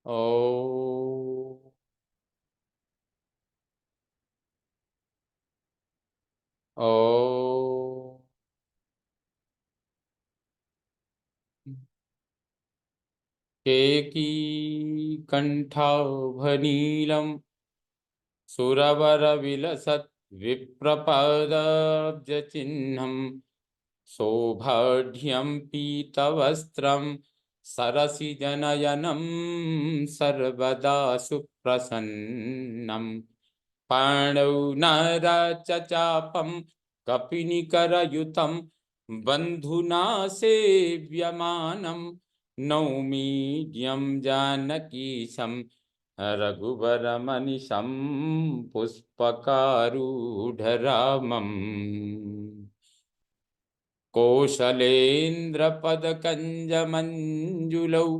ओ ओ केकी कंठाभनीलम सुरवरविलसत् विप्रपदब्जचिह्नं सौभाढ्यं पीतवस्त्रं सरसिजनयनं सर्वदा सुप्रसन्नं पाणौ नरचचापं कपिनिकरयुतं बन्धुना सेव्यमानं नौमीड्यं जानकीशं रघुवरमनिशं पुष्पकारूढरामम् कोशलेन्द्रपदकञ्जमञ्जुलौ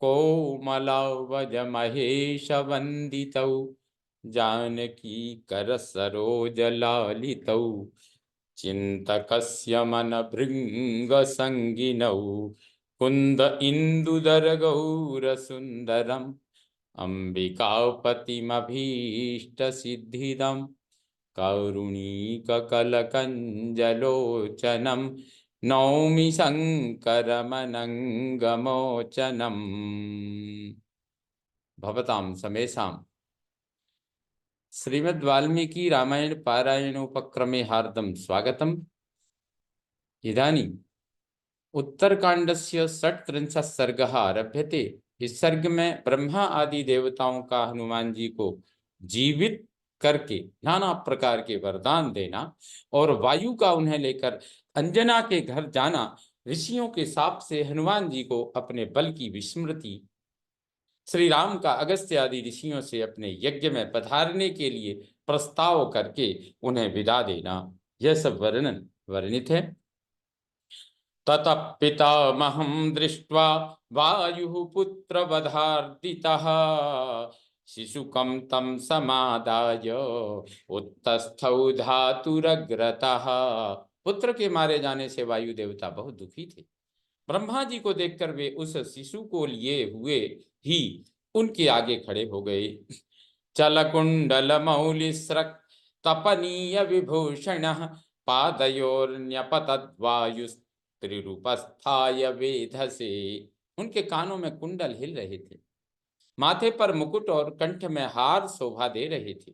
कोमलावजमहेशवन्दितौ जानकीकरसरोजलालितौ चिन्तकस्य मनभृङ्गसङ्गिनौ कुन्द इन्दुदरगौरसुन्दरम् अम्बिकापतिमभीष्टसिद्धिदं करुणीककलकञ्जलोचनं नौमि शङ्करमनङ्गमोचनम् भवतां समेषां श्रीमद् वाल्मीकि रामायण पारायणोपक्रमे हार्दं स्वागतम्। इदानीं उत्तरकांडस्य 38 सर्गः आरभ्यते। इस सर्ग में ब्रह्मा आदि देवताओं का हनुमान जी को जीवित करके नाना प्रकार के वरदान देना और वायु का उन्हें लेकर अंजना के घर जाना, ऋषियों के शाप से हनुमान जी को अपने बल की विस्मृति, श्री राम का अगस्त्य आदि ऋषियों से अपने यज्ञ में पधारने के लिए प्रस्ताव करके उन्हें विदा देना, यह सब वर्णन वर्णित है। ततः पितामहं दृष्ट्वा वायुः पुत्रवधार्दितः शिशुकं तं समादाय उत्तस्थौ धातुरग्रतः। पुत्र के मारे जाने से वायु देवता बहुत दुखी थे। ब्रह्मा जी को देखकर वे उस शिशु को लिए हुए ही उनके आगे खड़े हो गए। चलकुंडल मौलिस्रक तपनीय विभूषण पादयोर्न्यपतद्वायु त्रिरूपस्थाय वेधसे। उनके कानों में कुंडल हिल रहे थे, माथे पर मुकुट और कंठ में हार शोभा दे रहे थे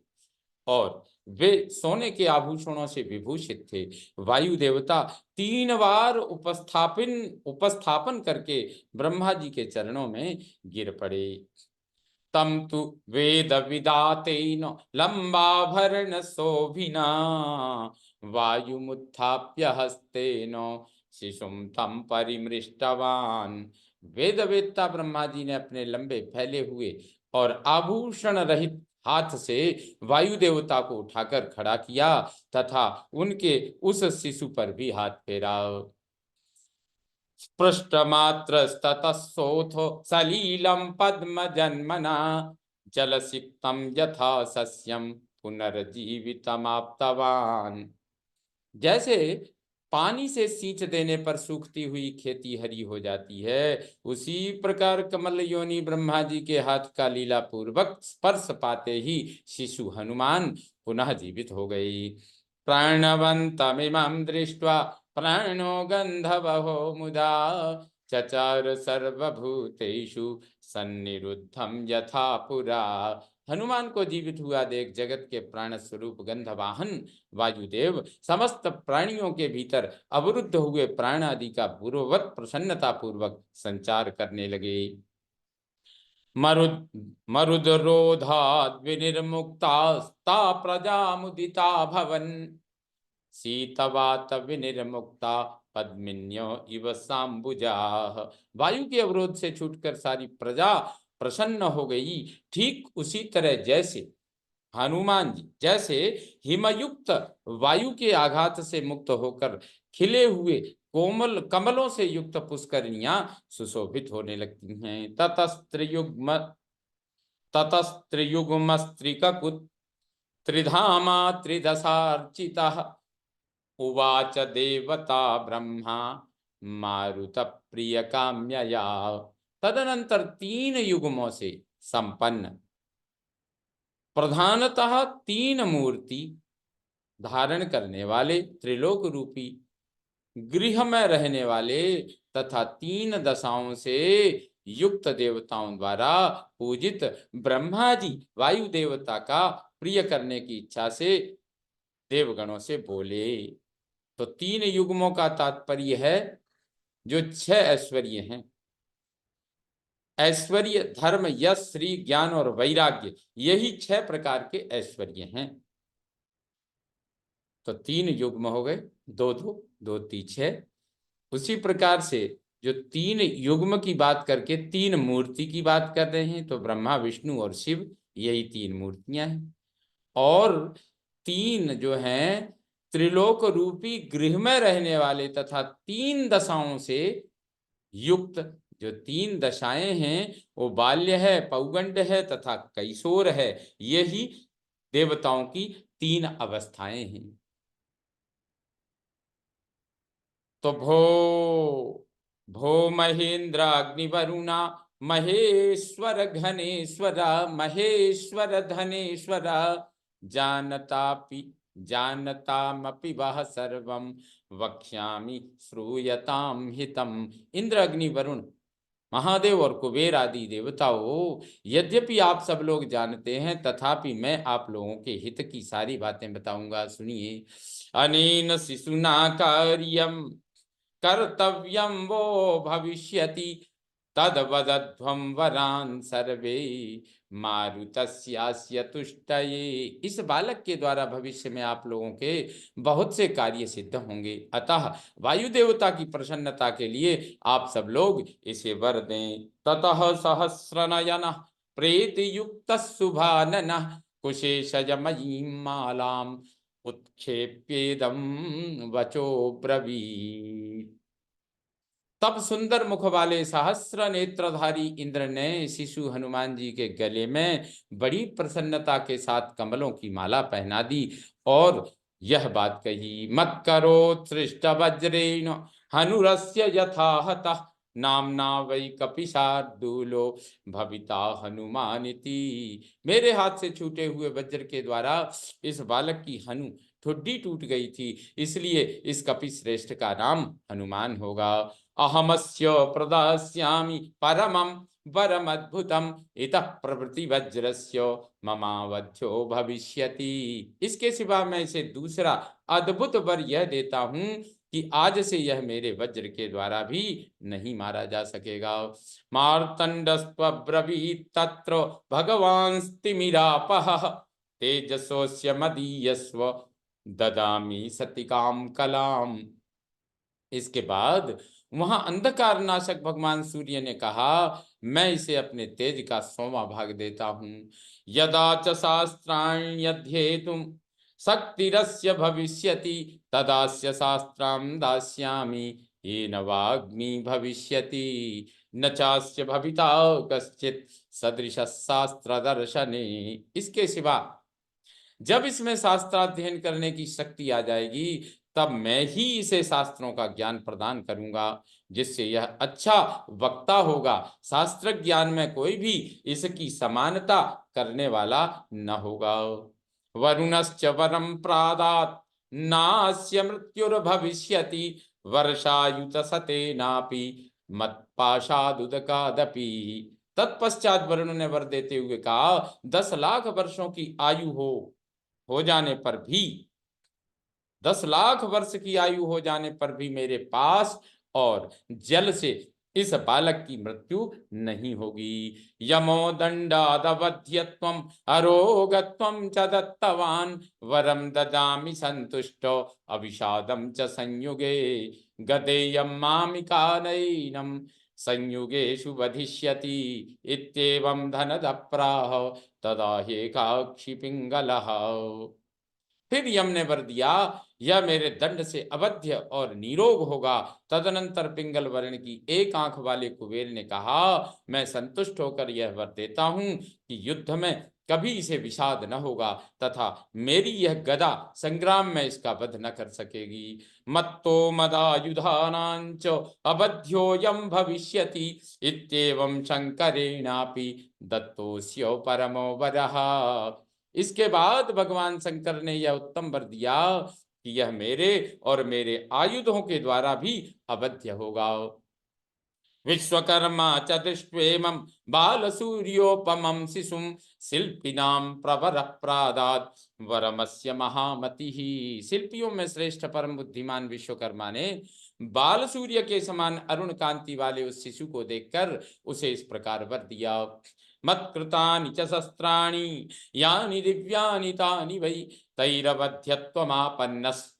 और वे सोने के आभूषणों से विभूषित थे। वायु देवता 3 बार उपस्थापन करके ब्रह्मा जी के चरणों में गिर पड़े। तम तु वेद विदातेन लंबाभरण शोभिना वायुमुत्थाप्य हस्तेन शिशुम तम परिमृष्टवान। वेदवेत्ता ब्रह्मा जी ने अपने लंबे फैले हुए और आभूषण रहित हाथ से वायु देवता को उठाकर खड़ा किया तथा उनके उस शिशु पर भी हाथ फेरा। स्पृष्टमात्रस्ततसोऽथो सलीलं पद्मजन्मना जलसिक्तं यथा सस्यं पुनर्जीवितमाप्तवान। जैसे पानी से सींच देने पर सूखती हुई खेती हरी हो जाती है, उसी प्रकार कमल योनि ब्रह्मा जी के हाथ का लीला पूर्वक स्पर्श पाते ही शिशु हनुमान पुनः जीवित हो गई। प्राणवन्तमिमं दृष्ट्वा प्राणो गन्धवहो मुदा चचार सर्वभूतेषु सन्निरुद्धं यथा पुरा। हनुमान को जीवित हुआ देख जगत के प्राण स्वरूप गंधवाहन वायुदेव समस्त प्राणियों के भीतर अवरुद्ध हुए प्राण आदि का पूर्ववत प्रसन्नता पूर्वक संचार करने लगे। मरुदरोधाद् विनिर्मुक्तास्ता प्रजा मुदिता भवन शीतवात विनिर्मुक्ता पद्मिन्यो इव सांबुजा। वायु के अवरोध से छूटकर सारी प्रजा प्रसन्न हो गई। ठीक उसी तरह जैसे हनुमान जी जैसे हिमयुक्त वायु के आघात से मुक्त होकर खिले हुए कोमल कमलों से युक्त पुष्करिणियां सुशोभित होने लगती हैं। ततस्त्रियुग्मस्त्रिककुत त्रिधामा त्रिदशार्चितः उवाच देवता ब्रह्मा मारुत प्रिय काम्यया तदनंतर 3 युग्मों से संपन्न, प्रधानतः 3 मूर्ति धारण करने वाले, त्रिलोक रूपी गृह में रहने वाले तथा 3 दशाओं से युक्त देवताओं द्वारा पूजित ब्रह्मा जी वायु देवता का प्रिय करने की इच्छा से देवगणों से बोले। तो 3 युग्मों का तात्पर्य है जो 6 ऐश्वर्य हैं, ऐश्वर्य, धर्म, यश, श्री, ज्ञान और वैराग्य, यही 6 प्रकार के ऐश्वर्य हैं। तो 3 युग्म हो गए, 2 2 2 3 6। उसी प्रकार से जो 3 युग्म की बात करके 3 मूर्ति की बात कर रहे हैं, तो ब्रह्मा, विष्णु और शिव, यही 3 मूर्तियां हैं। और 3 जो हैं त्रिलोक रूपी गृह में रहने वाले तथा 3 दशाओं से युक्त, जो 3 दशाएं हैं वो बाल्य है, पौगंड है तथा कैशोर है, यही देवताओं की 3 अवस्थाएं हैं। तो भो महेंद्र अग्निवरुणा महेश्वर घनेश्वर महेश्वर धनेश्वर जानतामपि वह सर्वम वक्ष्यामि श्रूयताम हितम। इंद्र, अग्नि, वरुण, महादेव और कुबेर आदि देवताओं, यद्यपि आप सब लोग जानते हैं तथापि मैं आप लोगों के हित की सारी बातें बताऊंगा, सुनिए। अनेन शिशुना कार्यम कर्तव्यम वो भविष्यति तद्वदध्वं वरान सर्वे मारुतस्यास्य तुष्टये। इस बालक के द्वारा भविष्य में आप लोगों के बहुत से कार्य सिद्ध होंगे, अतः वायु देवता की प्रसन्नता के लिए आप सब लोग इसे वर दें। ततः सहस्रनयन प्रेत युक्त शुभानन कुशेषजमयीं मालाम उत्क्षेप्येदं वचो ब्रवीत्। तब सुंदर मुख वाले सहस्र नेत्रधारी इंद्र ने शिशु हनुमान जी के गले में बड़ी प्रसन्नता के साथ कमलों की माला पहना दी और यह बात कही, मत करो सृष्ट वज्रेण हनुरस्य यथा हतः नामना वै कपिशार्दूलो भविता हनुमानिति। मेरे हाथ से छूटे हुए वज्र के द्वारा इस बालक की हनु ठुड्डी टूट गई थी, इसलिए इस कपि श्रेष्ठ का नाम हनुमान होगा। अहमस्य प्रदास्यामि परमं वरमद्भुतम् इतः प्रभृति वज्रस्य ममावध्यो भविष्यति। इसके सिवा मैं इसे दूसरा अद्भुत वर यह देता हूं कि आज से यह मेरे वज्र के द्वारा भी नहीं मारा जा सकेगा। मार्तंडस्त्वब्रवीत् तत्र भगवांस्तिमिरापः तेजसोऽस्य मदीयस्व ददामि सतिकाम कलाम। इसके बाद वहां अंधकार नाशक भगवान सूर्य ने कहा, मैं इसे अपने तेज का 100वां भाग देता हूं। यदा च शास्त्राण्यध्येतुं शक्तिरस्य भविष्यति तदास्य शास्त्रां दास्यामि येन वाग्मी भविष्यति न चास्य भविता कश्चित् सदृश शास्त्र दर्शने। इसके सिवा जब इसमें शास्त्राध्ययन करने की शक्ति आ जाएगी तब मैं ही इसे शास्त्रों का ज्ञान प्रदान करूंगा, जिससे यह अच्छा वक्ता होगा। शास्त्र ज्ञान में कोई भी इसकी समानता करने वाला न होगा। वरुणश्च वरम प्रादात् नास्य मृत्युर्भविष्यति वर्षायुत सतेनापि मत्पाशादुदकादपि। तत्पश्चात वरुण ने वर देते हुए कहा, 10 लाख वर्षों की आयु हो जाने पर भी 10 लाख वर्ष की आयु हो जाने पर भी मेरे पास और जल से इस बालक की मृत्यु नहीं होगी। यमो दंडादवध्यत्वम अरोगत्वम च दत्तवान वरम ददामि संतुष्टो अविषादम च संयुगे गदेयं मामिकानैनं संयुगेषु वधिष्यति इत्येवं धनदप्राह तदा ह्येकाक्षि पिंगलः। फिर यम ने वर दिया, यह मेरे दंड से अवध्य और निरोग होगा। तदनंतर पिंगल वर्ण की एक आंख वाले कुबेर ने कहा, मैं संतुष्ट होकर यह वर देता हूं कि युद्ध में कभी इसे विषाद न होगा तथा मेरी यह गदा संग्राम में इसका वध न कर सकेगी। मत्तो मदायुधानांच अबध्योयम भविष्यति इत्येवं शंकरेणापि दत्तोऽस्य परमो वरः। इसके बाद भगवान शंकर ने यह उत्तम वर दिया कि यह मेरे और मेरे आयुधों के द्वारा भी अवध्य होगा। विश्वकर्मा च दृष्ट्वेमं बालसूर्योपमं शिशुं शिल्पिनां प्रवर प्रादात् वरमस्य महामतिः। शिल्पियों में श्रेष्ठ परम बुद्धिमान विश्वकर्मा ने बाल सूर्य के समान अरुण कांति वाले उस शिशु को देखकर उसे इस प्रकार वर दिया, मत्कृतानि च शस्त्राणि यानि दिव्यानि तानि वै तैरवध्यत्वमापन्नस्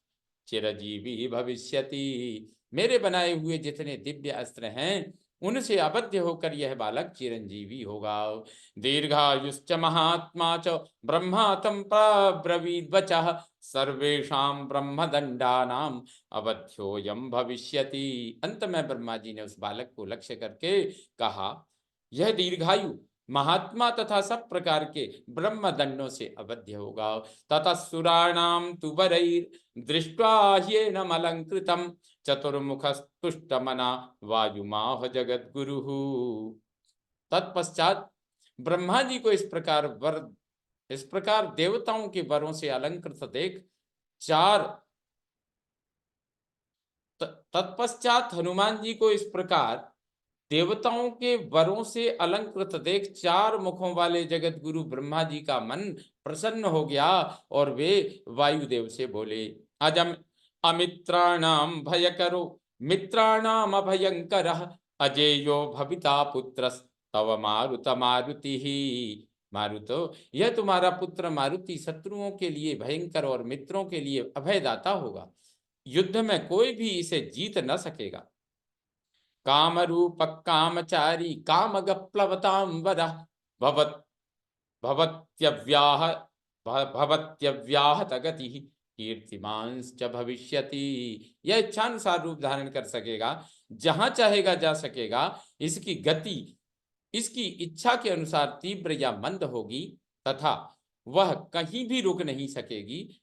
चिरजीवी भविष्यति। मेरे बनाए हुए जितने दिव्य अस्त्र हैं उनसे अबध्य होकर यह बालक चिरंजीवी होगा। दीर्घायुश्च महात्मा च ब्रह्मा तं प्रब्रवीद्वचः सर्वेषां ब्रह्मदंडानां अवध्योयम भविष्यति। अंत में ब्रह्मा जी ने उस बालक को लक्ष्य करके कहा, यह दीर्घायु महात्मा तथा सब प्रकार के ब्रह्म दंडों से अवध्य होगा। ततः सुराणाम तु वरैर् दृष्ट्वा ह्येनम् अलंकृतम् चतुर्मुखस्तुष्टमना वायुमाह जगद्गुरुः। तत्पश्चात ब्रह्मा जी को इस प्रकार देवताओं के वरों से अलंकृत देख तत्पश्चात हनुमान जी को इस प्रकार देवताओं के वरों से अलंकृत देख चार मुखों वाले जगत गुरु ब्रह्मा जी का मन प्रसन्न हो गया और वे वायुदेव से बोले, अजम अमित्राणाम भयकरो मित्राणाम अभयंकरः अजेयो भविता पुत्रस् तव मारुत मारुति ही। मारुतो, यह तुम्हारा पुत्र मारुति शत्रुओं के लिए भयंकर और मित्रों के लिए अभयदाता होगा। युद्ध में कोई भी इसे जीत न सकेगा। कामरूप कामचारी कामगप्लवतांबरः भवत्यव्याहत गतिः कीर्तिमांश्च भविष्यति। यह इच्छानुसार रूप धारण कर सकेगा, जहां चाहेगा जा सकेगा। इसकी गति इसकी इच्छा के अनुसार तीव्र या मंद होगी तथा वह कहीं भी रुक नहीं सकेगी।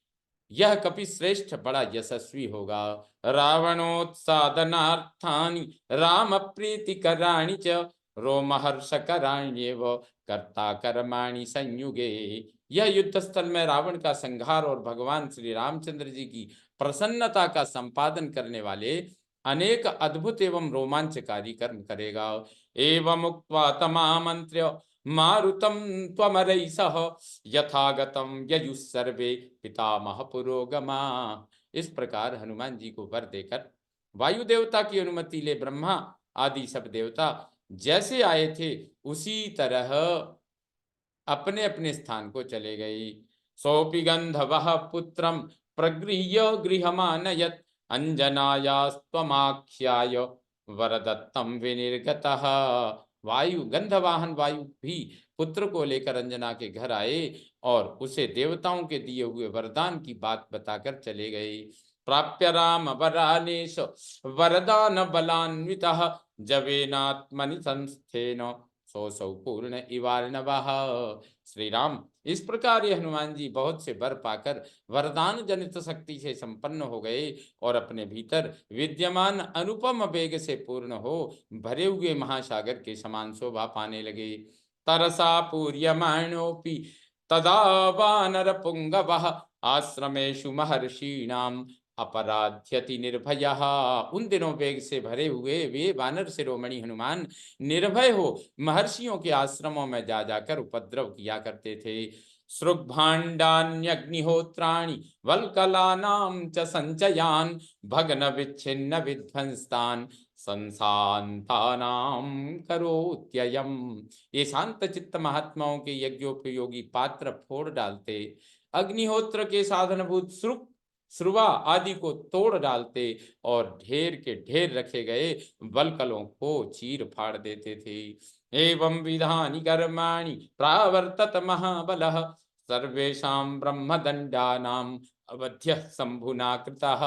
यह कपि श्रेष्ठ बड़ा यशस्वी होगा। रावणोत्सादनार्थानि राम प्रीतिकराणि च रोमहर्षकराण्येव कर्ता कर्माणि संयुगे। यह युद्ध स्थल में रावण का संहार और भगवान श्री रामचंद्र जी की प्रसन्नता का संपादन करने वाले अनेक अद्भुत एवं रोमांचकारी कर्म करेगा। एवं उक्त्वा तमामंत्र्य मारुतं त्वमरैः सह यथागतं ययुः सर्वे पितामह पुरोगमा। इस प्रकार हनुमान जी को वर देकर वायु देवता की अनुमति ले ब्रह्मा आदि सब देवता जैसे आए थे उसी तरह अपने अपने स्थान को चले गए। सोऽपि गंधर्वः पुत्रं प्रगृह्य गृहमानयत् अंजनायास्त्वमाख्याय वरदत्तं विनिर्गतः। वायु गंधवाहन वायु भी पुत्र को लेकर अंजना के घर आए और उसे देवताओं के दिए हुए वरदान की बात बताकर चले गए। प्राप्य राम वरानेश वरदान बलान्वितः जवेनात्मनि संस्थेन सौ पूर्ण इवार्णवः। श्री राम, इस प्रकार ये हनुमान जी बहुत से वर पाकर वरदान जनित शक्ति से संपन्न हो गए और अपने भीतर विद्यमान अनुपम वेग से पूर्ण हो भरे हुए महासागर के समान शोभा पाने लगे। तरसा पूर्यमाणोपि तदा वानर पुंगवः आश्रमेषु महर्षीणाम अपराध्यति निर्भयः। उन दिनों वेग से भरे हुए वे वानर शिरोमणि हनुमान निर्भय हो महर्षियों के आश्रमों में जा जाकर उपद्रव किया करते थे। सृग्भाण्डान्यग्निहोत्राणि वल्कलानां च संचयान भग्न विच्छिन्न विध्वंस्तान संसान्तानां करोत्ययम्। ये शांत चित्त महात्माओं के यज्ञोपयोगी पात्र फोड़ डालते, अग्निहोत्र के साधनभूत श्रुवा आदि को तोड़ डालते और ढेर के ढेर रखे गए वल्कलों को चीर फाड़ देते थे। एवं विधानि कर्माणि प्रावर्तत महाबलः सर्वेषां ब्रह्मदंडानां अवध्य शंभुना कृतः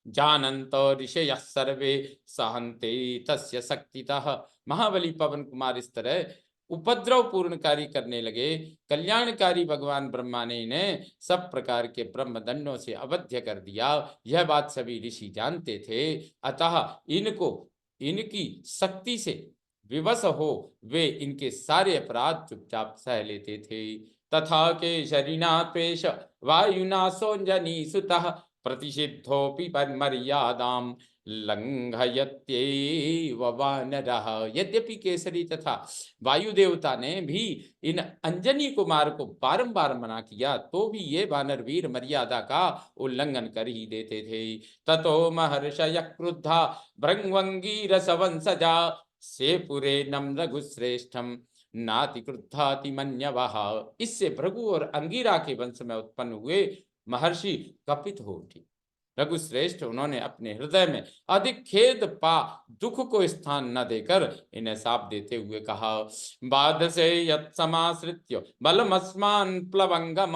जानन्तो ऋषयः सर्वे सहन्ते तस्य शक्तितः। महाबली पवन कुमार इस तरह उपद्रव पूर्ण कार्य करने लगे, कल्याणकारी भगवान ब्रह्मा ने इन्हें सब प्रकार के ब्रह्म दंडों से अवध्य कर दिया। यह बात सभी ऋषि जानते थे, अतः इनको इनकी शक्ति से विवश हो वे इनके सारे अपराध चुपचाप सह लेते थे। तथा केशरिना त्वेष वायुना सोंजनी सुतः प्रतिषिद्धोऽपि मर्यादां लंघयत्येव वानरः। यद्यपि केसरी तथा वायु देवता ने भी इन अंजनी कुमार को बारंबार मना किया, तो भी ये वानर वीर मर्यादा का उल्लंघन कर ही देते थे। ततो महर्षय क्रुद्धा भृंगवंगीरसवंसजा से पुरे नम रघुश्रेष्ठम नाति क्रुद्धाति मन्यवः। इससे भृगु और अंगिरा के वंश में उत्पन्न हुए महर्षि कपित हो उठे। रघुश्रेष्ठ उन्होंने अपने हृदय में अधिक खेद पा दुख को स्थान न देकर इन्हें साप देते हुए कहा, बाद से यत् समाश्रित्य बलमस्मान् प्लवंगम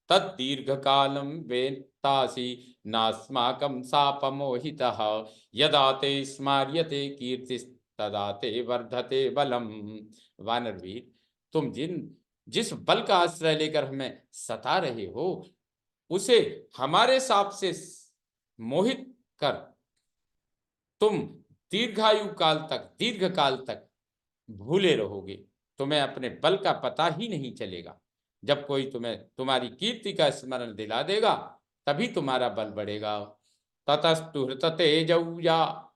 तद दीर्घ कालम वेत्तासि नास्माकं सापमोहितः यदा ते स्मार्यते कीर्ति तदा ते वर्धते बलम। वानरवीर, तुम जिस बल का आश्रय लेकर हमें सता रहे हो, उसे हमारे साप से मोहित कर तुम दीर्घ काल तक भूले रहोगे। तुम्हें अपने बल का पता ही नहीं चलेगा। जब कोई तुम्हें तुम्हारी कीर्ति का स्मरण दिला देगा, तभी तुम्हारा बल बढ़ेगा। ततस्तु हृत तेजौजा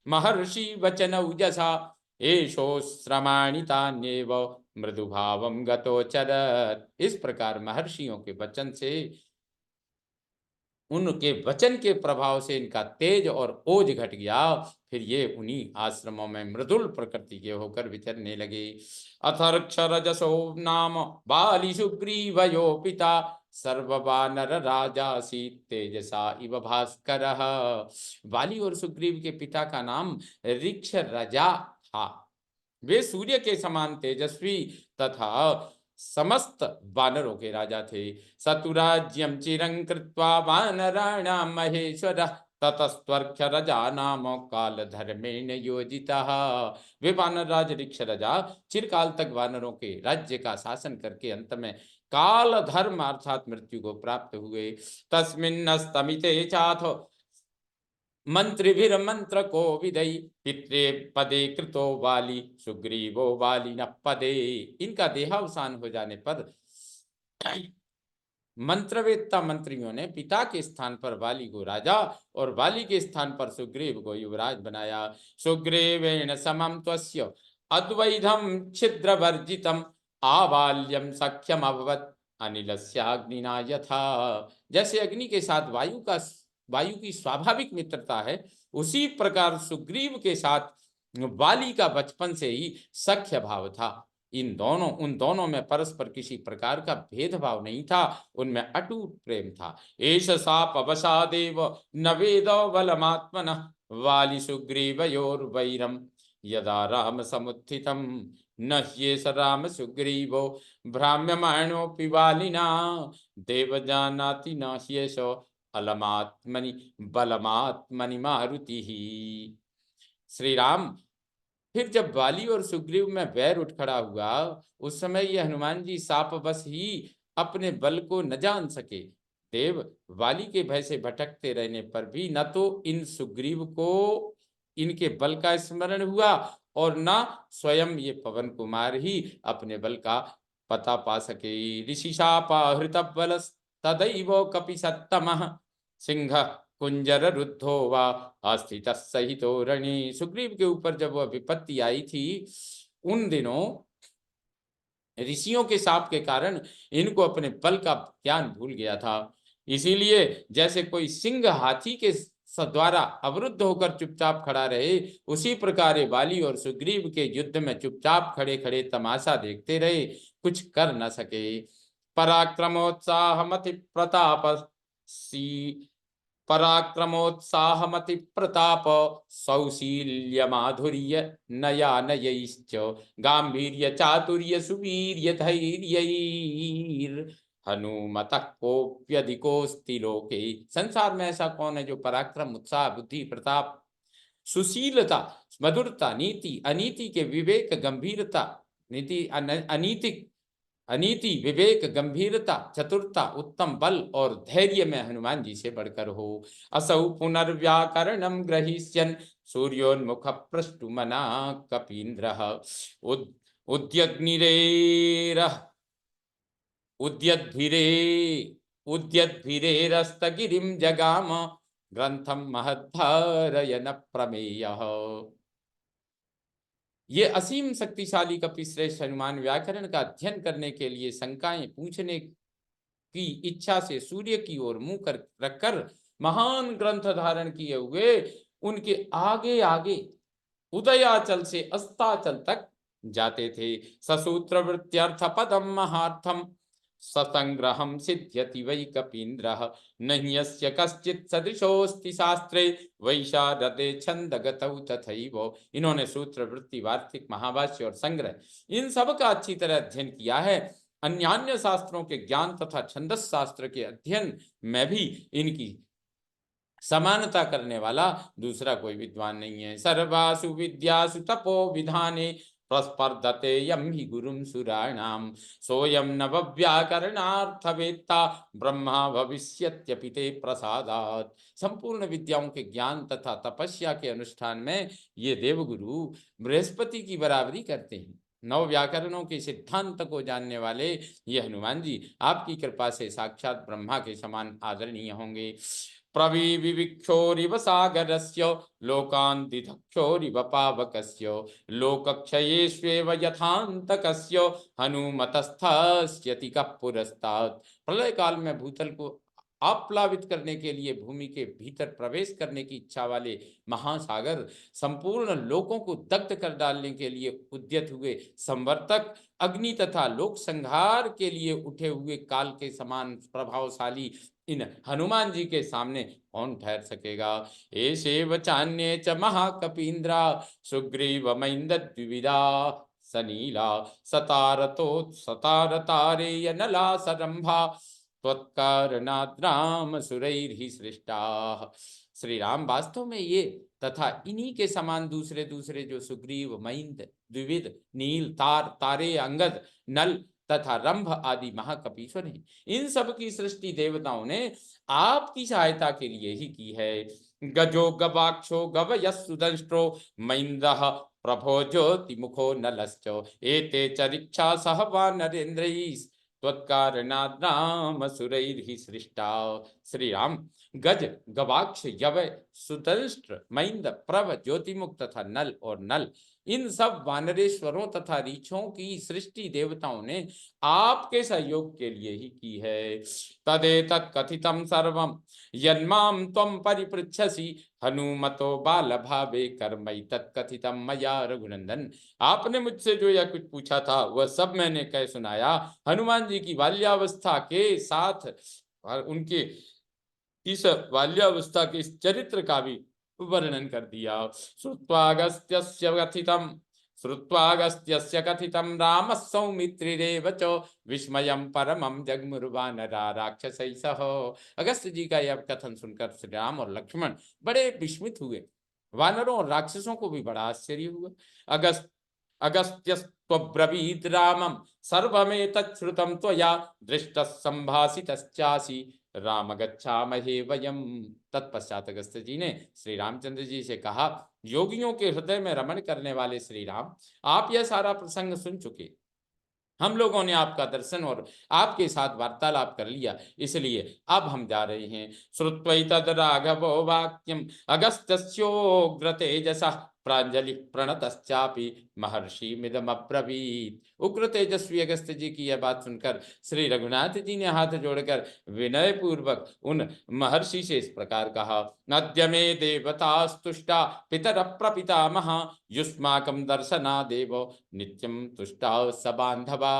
महर्षि वचन उजसा एषो श्रमाणितान्येव मृदुभावम गतोचरत। इस प्रकार महर्षियों के वचन से, उनके वचन के प्रभाव से इनका तेज और ओज घट गया। फिर ये उन्हीं आश्रमों में मृदुल प्रकृति के होकर विचरने लगे। अथर्क्षरजसो नाम बाली सुग्रीवयो पिता सर्ववानर राजासी तेजसा इव भास्कर। बाली और सुग्रीव के पिता का नाम ऋक्ष रजा था। वे सूर्य के समान तेजस्वी तथा समस्त वानरों के राजा थे। सतुराज्यम चिरं कृत्वा वानराणां महेश्वर ततस्त्वर्क्ष रजा नाम काल धर्मेण योजितः। वे वानर राज ऋक्ष राजा चिरकाल तक वानरों के राज्य का शासन करके अंत में काल धर्म अर्थात मृत्यु को प्राप्त हुए। तस्मिन्नस्तमिते चाथ मंत्रिभिर्मंत्र को विदई पित्रे पदे कृतो वाली सुग्रीवो वाली न पदे। इनका देहावसान हो जाने पर मंत्रवेत्ता मंत्रियों ने पिता के स्थान पर वाली को राजा और वाली के स्थान पर सुग्रीव को युवराज बनाया। सुग्रीवेण समम त्वस्य अद्वैधम छिद्र वर्जितम आबाल्यम सख्यम अभवत अनिलस्याग्निना यथा। जैसे अग्नि के साथ वायु की स्वाभाविक मित्रता है, उसी प्रकार सुग्रीव के साथ वाली का बचपन से ही सख्य भाव था। उन दोनों में परस्पर किसी प्रकार का भेदभाव नहीं था, उनमें अटूट प्रेम था। एष साप अवसादेव न वेद बलमात्मनः वाली सुग्रीवयोर्वैरम यदा राम समुत्थितम न ह्येष राम सुग्रीवो भ्राम्यमाणोऽपि वालिना देवजानाति न ह्येष अलमात्मनि बलमात्मनि मारुति ही। श्री राम, फिर जब वाली और सुग्रीव में वैर उठ खड़ा हुआ, उस समय ये हनुमान जी साप बस ही अपने बल को न जान सके। देव वाली के भय से भटकते रहने पर भी न तो इन सुग्रीव को इनके बल का स्मरण हुआ और न स्वयं ये पवन कुमार ही अपने बल का पता पा सके। ऋषि शापाहृत बल तदैव कपि सत्तमः सिंह कुंजर रुद्धो वा अस्थित सहितो रणी। सुग्रीव के ऊपर जब वह विपत्ति आई थी, उन दिनों ऋषियों के शाप के कारण इनको अपने बल का ज्ञान भूल गया था। इसीलिए जैसे कोई सिंह हाथी के द्वारा अवरुद्ध होकर चुपचाप खड़ा रहे, उसी प्रकार वाली और सुग्रीव के युद्ध में चुपचाप खड़े खड़े तमाशा देखते रहे, कुछ कर न सके। पराक्रमोत्साहमति प्रताप सौशील्य माधुर्य नया नयैश्च गांभीर्य चातुर्य सुवीर्य धैर्यैर्। हनुमतः कोऽप्यधिकोऽस्ति लोके। संसार में ऐसा कौन है जो पराक्रम, उत्साह, बुद्धि, प्रताप, सुशीलता, मधुरता, नीति, अनीति के विवेक, गंभीरता, नीति अनीति अनीति, विवेक, गंभीरता, चतुरता, उत्तम बल और धैर्य में हनुमान जी से बढ़कर हो। असौ पुनर्व्याकरणं ग्रहीष्यन् सूर्योन्मुख पृष्ठुमना कपीन्द्रः उद्यग्निरेरः उद्यद्भिरे उद्यद्भिरेरस्तगिरिं जगाम ग्रंथम महद्धारयन प्रमेयः। ये असीम शक्तिशाली कपिश्रेष्ठ हनुमान व्याकरण का अध्ययन करने के लिए शंकाएं पूछने की इच्छा से सूर्य की ओर मुंह कर रखकर महान ग्रंथ धारण किए हुए उनके आगे आगे उदयाचल से अस्ताचल तक जाते थे। ससूत्र वृत्त्यर्थ पदम महार्थम ससंग्रहम सिद्ध्यति वै कपीन्द्रः नहि यस्य कश्चित् सदृशोऽस्ति शास्त्रे वैशारदे छंदगतौ तथैव। इन्होंने सूत्र, वृत्ति, वार्तिक, महाभाष्य और संग्रह इन सब का अच्छी तरह अध्ययन किया है। अन्यान्य शास्त्रों के ज्ञान तथा छंदस शास्त्र के अध्ययन में भी इनकी समानता करने वाला दूसरा कोई विद्वान नहीं है। सर्वासु विद्यासु तपो विधाने प्रस्पर्धते यम हि गुरुम सुराणाम सोयम नवव्याकरणार्थवेत्ता ब्रह्मा भविष्यत्यपिते प्रसादात्। संपूर्ण विद्याओं के ज्ञान तथा तपस्या के अनुष्ठान में ये देवगुरु बृहस्पति की बराबरी करते हैं। नव व्याकरणों के सिद्धांत को जानने वाले ये हनुमान जी आपकी कृपा से साक्षात ब्रह्मा के समान आदरणीय होंगे। प्रविविक्षोरिव सागरस्य लोकान् दिधक्षोरिव पावकस्य लोकक्षयेष्वेव यथान्तकस्य हनुमतस्थस्यति कः पुरस्तात्। प्रलय काल में भूतल को आप्लावित करने के लिए भूमि के भीतर प्रवेश करने की इच्छा वाले महासागर, संपूर्ण लोकों को दग्ध कर डालने के लिए उद्यत हुए संवर्तक, अग्नि तथा लोक संहार के लिए उठे हुए काल के समान प्रभावशाली इन हनुमान जी के सामने कौन ठहर सकेगा। एषे वचान्ये च महाकपीन्द्रा सुग्रीव मइंद द्विविधा सनीला सतारतारेय नला सरंभा त्वत्कारणात् राम सुरैर्हि सृष्टाः। श्री राम वास्तव में ये तथा इन्हीं के समान दूसरे दूसरे जो सुग्रीव, मइंद, द्विविध, नील, तारे, अंगद, नल तथा रंभ आदि महाकपीश्वर हैं, इन सब की सृष्टि देवताओं ने आपकी सहायता के लिए ही की है। गजो गवाक्षो गवयस्सुदंष्ट्रो मइंदः प्रभो ज्योतिमुखो नलश्च एते चरिक्षा सह वानरेन्द्रैः त्वत्कारणात् राम सुरैर्हि सृष्टा। श्री राम गज, गवाक्ष, यवय, सुदंष्ट्र, मइंद, प्रभ, ज्योतिमुख तथा नल और नल इन सब वानरेश्वरों तथा रीछों की सृष्टि देवताओं ने आपके सहयोग के लिए ही की है। तदेतत् कथितं सर्वं यन्मां त्वं परिपृच्छसि हनुमतो बाल भावे कर्मै तत्कथितं मया रघुनंदन। आपने मुझसे जो यह कुछ पूछा था वह सब मैंने कह सुनाया। हनुमान जी की बाल्यावस्था के साथ और उनके इस बाल्यावस्था के इस चरित्र का भी वर्णन कर दिया। श्रुत्वागस्त्यस्य कथितं रामः सौमित्रिरेव च विस्मयं परमं जगमुर्वानरा राक्षसैः सह। अगस्त्य जी का यह कथन सुनकर श्री राम और लक्ष्मण बड़े विस्मित हुए। वानरों और राक्षसों को भी बड़ा आश्चर्य हुआ। अगस्त्यस्त्वब्रवीत् रामं सर्वमेतत् श्रुतं त्वया दृष्टः सम्भाषितश्चासि राम गच्छामहे वयम्। तत्पश्चात अगस्त्य जी ने श्री रामचंद्र जी से कहा, योगियों के हृदय में रमण करने वाले श्री राम, आप यह सारा प्रसंग सुन चुके। हम लोगों ने आपका दर्शन और आपके साथ वार्तालाप कर लिया, इसलिए अब हम जा रहे हैं। श्रुत्वैतद् राघवो वाक्यम् अगस्त्योग्र तेजसः प्रांजलि प्रणतश्चापि महर्षि मिदमब्रवीत्। उग्र तेजस्वी अगस्त्य जी की यह बात सुनकर श्री रघुनाथ जी ने हाथ जोड़कर विनय पूर्वक उन महर्षि से इस प्रकार कहा, अद्य मे देवतास्तुष्टा पितर प्रपितामह युष्माकं दर्शनादेव नित्यं तुष्टा स बांधवा।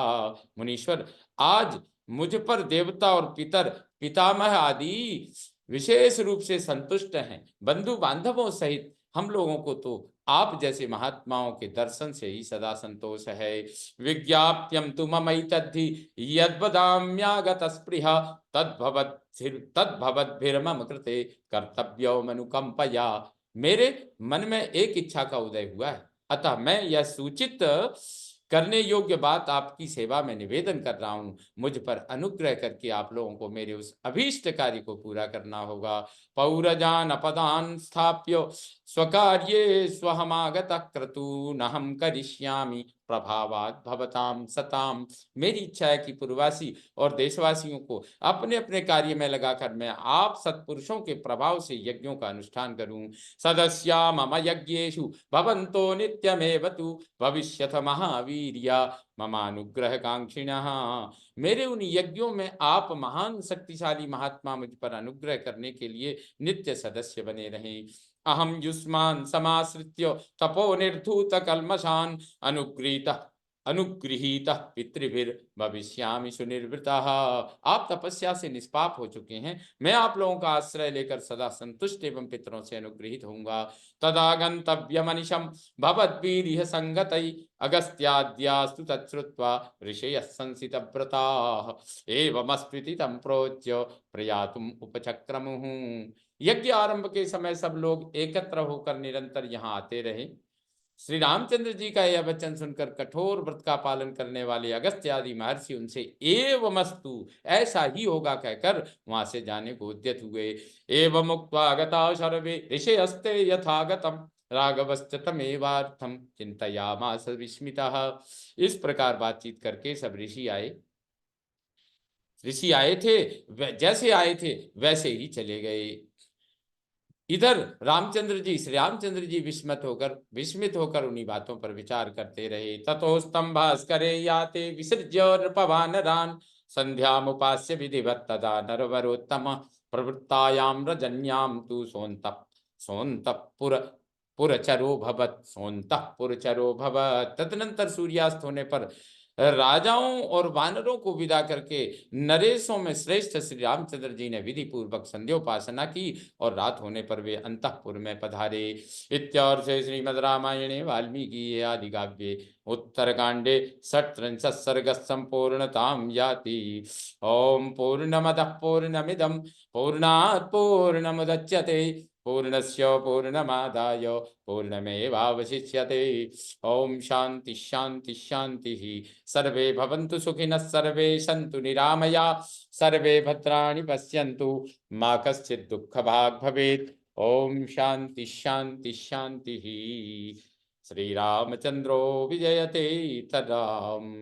मुनीश्वर, आज मुझ पर देवता और पितर, पितामह आदि विशेष रूप से संतुष्ट हैं। बंधु बांधवों सहित हम लोगों को तो आप जैसे महात्माओं के दर्शन से ही सदा संतोष है। विज्ञाप्यम तु ममैतद्धि यद्वदाम्यागत स्पृहा तद्भवद्भिर्मम कृते कर्तव्यो मनुकंपया। मेरे मन में एक इच्छा का उदय हुआ है, अतः मैं यह सूचित करने योग्य बात आपकी सेवा में निवेदन कर रहा हूं। मुझ पर अनुग्रह करके आप लोगों को मेरे उस अभीष्ट कार्य को पूरा करना होगा। पौरजान अपदान स्थाप्य स्वकार्ये स्वहमागत क्रतु नहम करिष्यामि प्रभावात भवताम सताम। मेरी इच्छा है कि पूर्ववासी और देशवासियों को अपने अपने कार्य में लगाकर मैं आप सत्पुरुषों के प्रभाव से यज्ञों का अनुष्ठान करूं। सदस्या मम यज्ञेषु भवन्तो नित्यमेव तु भविष्यथ महावीर्या ममानुग्रह कांक्षिणः। मेरे उन यज्ञों में आप महान शक्तिशाली महात्मा मुझ पर अनुग्रह करने के लिए नित्य सदस्य बने रहें। अहम युष्मान समाश्रित्य तपो निर्धूत कल्मषान अनुगृहीत पितृभिर भविष्यामि सुनिर्वृतः। आप तपस्या से निष्पाप हो चुके हैं, मैं आप लोगों का आश्रय लेकर सदा संतुष्ट एवं पितरों से अनुग्रहित होऊंगा। तदा गंतव्यमनिशं भवद्भिरिह संगतै अगस्त्याद्यास्तु तच्छ्रुत्वा ऋषयः संसितव्रताः एवमस्त्विति तं प्रोच्य प्रयातुम उपचक्रमुः। यज्ञ आरंभ के समय सब लोग एकत्र होकर निरंतर यहाँ आते रहे। श्री रामचंद्र जी का यह वचन सुनकर कठोर व्रत का पालन करने वाले अगस्त्य आदि महर्षि उनसे एवमस्तु ऐसा ही होगा कहकर वहां से जाने को उद्यत हुए। एवं उक्त्वा गता सर्वे ऋषयस्ते यथागतम राघवश्च तमेवार्थम चिंतयामास विस्मितः। इस प्रकार बातचीत करके सब ऋषि आए थे, जैसे आए थे वैसे ही चले गए। इधर श्री रामचंद्र जी विस्मित होकर उन्हीं बातों पर विचार करते रहे। ततोस्तम भास्करे याते विसृज्य नृपवानरान संध्यामुपास्य विधिवत तदा नरवरोत्तम प्रवृत्तायाम रजन्याम तु सोन्तः पुरचरो भवत्। तदनंतर सूर्यास्त होने पर राजाओं और वानरों को विदा करके नरेशों में श्रेष्ठ श्री रामचंद्र जी ने विधि पूर्वक संध्योपासना की और रात होने पर वे अंतःपुर में पधारे। इत्यार्षे श्रीमद् रामायणे वाल्मीकि आदि काव्ये उत्तरकांडे षट्त्रिंशत् सर्गः संपूर्णतां याति। ओम पूर्णमदः पूर्णमिदं पूर्णात् पूर्णमुदच्यते पूर्णस्य पूर्णमादाय पूर्णमेवावशिष्यते। ओम शांति शांति शांति। सर्वे भवन्तु सुखिनः सर्वे सन्तु निरामया सर्वे भद्राणि पश्यन्तु मा कश्चित् दुःखभाग् भवेत्। ओम शांति शांति शांति। श्री रामचंद्रो विजयते तदाम।